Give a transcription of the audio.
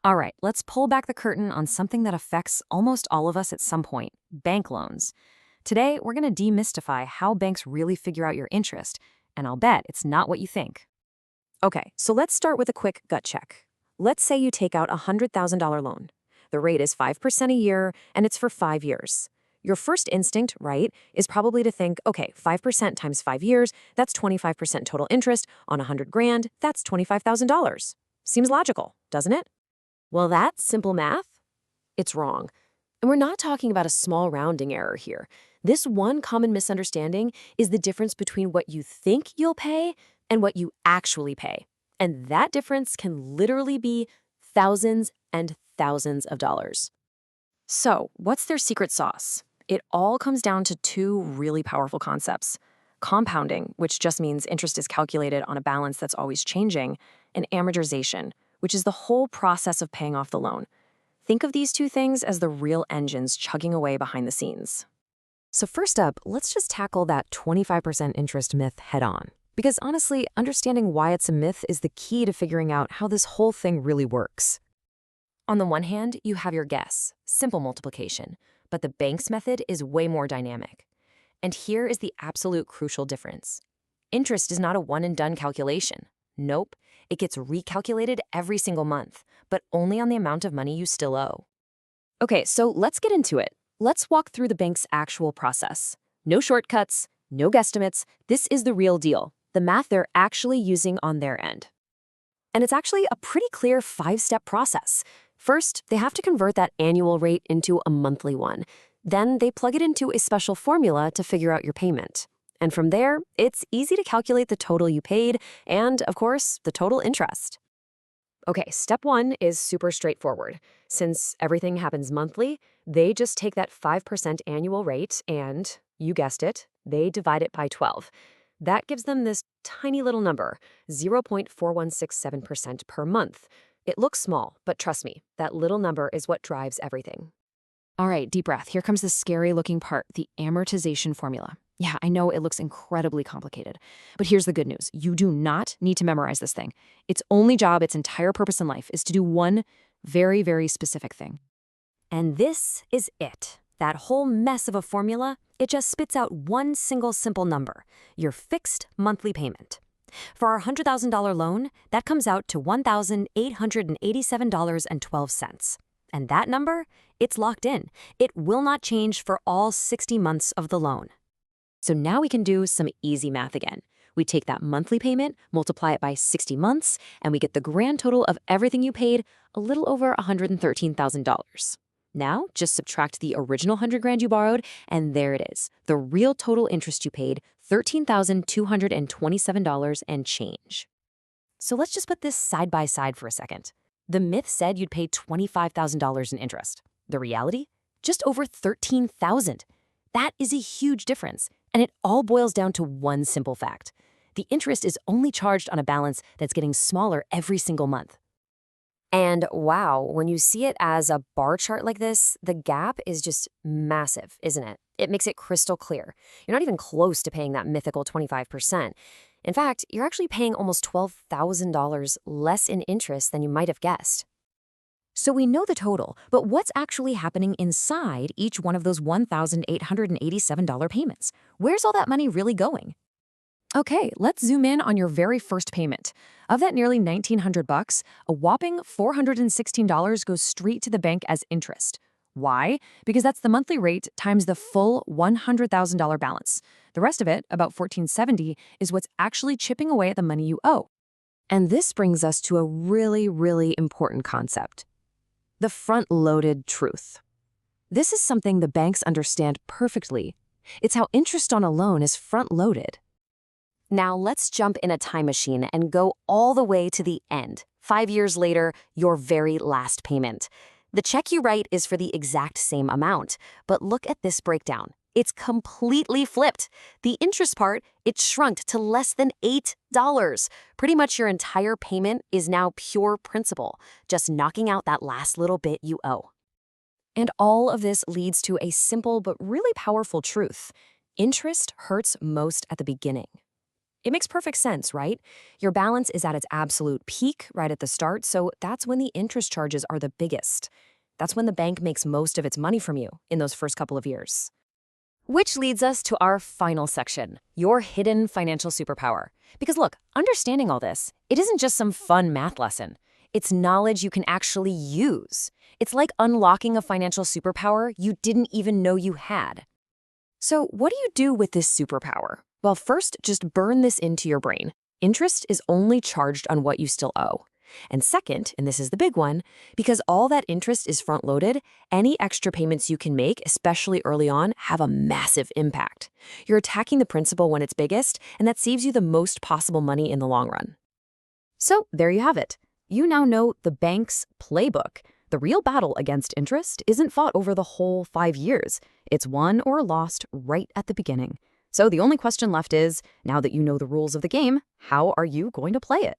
All right, let's pull back the curtain on something that affects almost all of us at some point: bank loans. Today, we're going to demystify how banks really figure out your interest, and I'll bet it's not what you think. Okay, so let's start with a quick gut check. Let's say you take out a $100,000 loan. The rate is 5% a year, and it's for 5 years. Your first instinct, right, is probably to think, okay, 5% times 5 years, that's 25% total interest on 100 grand, that's $25,000. Seems logical, doesn't it? Well, that's simple math. It's wrong. And we're not talking about a small rounding error here. This one common misunderstanding is the difference between what you think you'll pay and what you actually pay. And that difference can literally be thousands and thousands of dollars. So, what's their secret sauce? It all comes down to two really powerful concepts: compounding, which just means interest is calculated on a balance that's always changing, and amortization, which is the whole process of paying off the loan. Think of these two things as the real engines chugging away behind the scenes. So first up, let's just tackle that 25% interest myth head on. Because honestly, understanding why it's a myth is the key to figuring out how this whole thing really works. On the one hand, you have your guess, simple multiplication, but the bank's method is way more dynamic. And here is the absolute crucial difference. Interest is not a one-and-done calculation. Nope, it gets recalculated every single month, but only on the amount of money you still owe. Okay, so let's get into it. Let's walk through the bank's actual process. No shortcuts, no guesstimates. This is the real deal, the math they're actually using on their end. And it's actually a pretty clear 5-step process. First, they have to convert that annual rate into a monthly one. Then they plug it into a special formula to figure out your payment. And from there, it's easy to calculate the total you paid and, of course, the total interest. Okay, step one is super straightforward. Since everything happens monthly, they just take that 5% annual rate and, you guessed it, they divide it by 12. That gives them this tiny little number, 0.4167% per month. It looks small, but trust me, that little number is what drives everything. All right, deep breath. Here comes the scary looking part, the amortization formula. Yeah, I know it looks incredibly complicated, but here's the good news. You do not need to memorize this thing. Its only job, its entire purpose in life is to do one very, very specific thing. And this is it. That whole mess of a formula, it just spits out one single simple number, your fixed monthly payment. For our $100,000 loan, that comes out to $1,887.12. And that number, it's locked in. It will not change for all 60 months of the loan. So now we can do some easy math again. We take that monthly payment, multiply it by 60 months, and we get the grand total of everything you paid, a little over $113,000. Now, just subtract the original 100 grand you borrowed, and there it is. The real total interest you paid, $13,227 and change. So let's just put this side by side for a second. The myth said you'd pay $25,000 in interest. The reality? Just over $13,000. That is a huge difference, and it all boils down to one simple fact. The interest is only charged on a balance that's getting smaller every single month. And wow, when you see it as a bar chart like this, the gap is just massive, isn't it? It makes it crystal clear. You're not even close to paying that mythical 25%. In fact, you're actually paying almost $12,000 less in interest than you might have guessed. So we know the total, but what's actually happening inside each one of those $1,887 payments? Where's all that money really going? Okay, let's zoom in on your very first payment. Of that nearly $1,900, a whopping $416 goes straight to the bank as interest. Why? Because that's the monthly rate times the full $100,000 balance. The rest of it, about $1,470, is what's actually chipping away at the money you owe. And this brings us to a really, really important concept: the front-loaded truth. This is something the banks understand perfectly. It's how interest on a loan is front-loaded. Now let's jump in a time machine and go all the way to the end. 5 years later, your very last payment. The check you write is for the exact same amount, but look at this breakdown. It's completely flipped. The interest part, it's shrunk to less than $8. Pretty much your entire payment is now pure principal, just knocking out that last little bit you owe. And all of this leads to a simple but really powerful truth. Interest hurts most at the beginning. It makes perfect sense, right? Your balance is at its absolute peak right at the start, so that's when the interest charges are the biggest. That's when the bank makes most of its money from you in those first couple of years. Which leads us to our final section, your hidden financial superpower. Because look, understanding all this, it isn't just some fun math lesson. It's knowledge you can actually use. It's like unlocking a financial superpower you didn't even know you had. So what do you do with this superpower? Well, first, just burn this into your brain. Interest is only charged on what you still owe. And second, and this is the big one, because all that interest is front-loaded, any extra payments you can make, especially early on, have a massive impact. You're attacking the principal when it's biggest, and that saves you the most possible money in the long run. So there you have it. You now know the bank's playbook. The real battle against interest isn't fought over the whole 5 years. It's won or lost right at the beginning. So the only question left is, now that you know the rules of the game, how are you going to play it?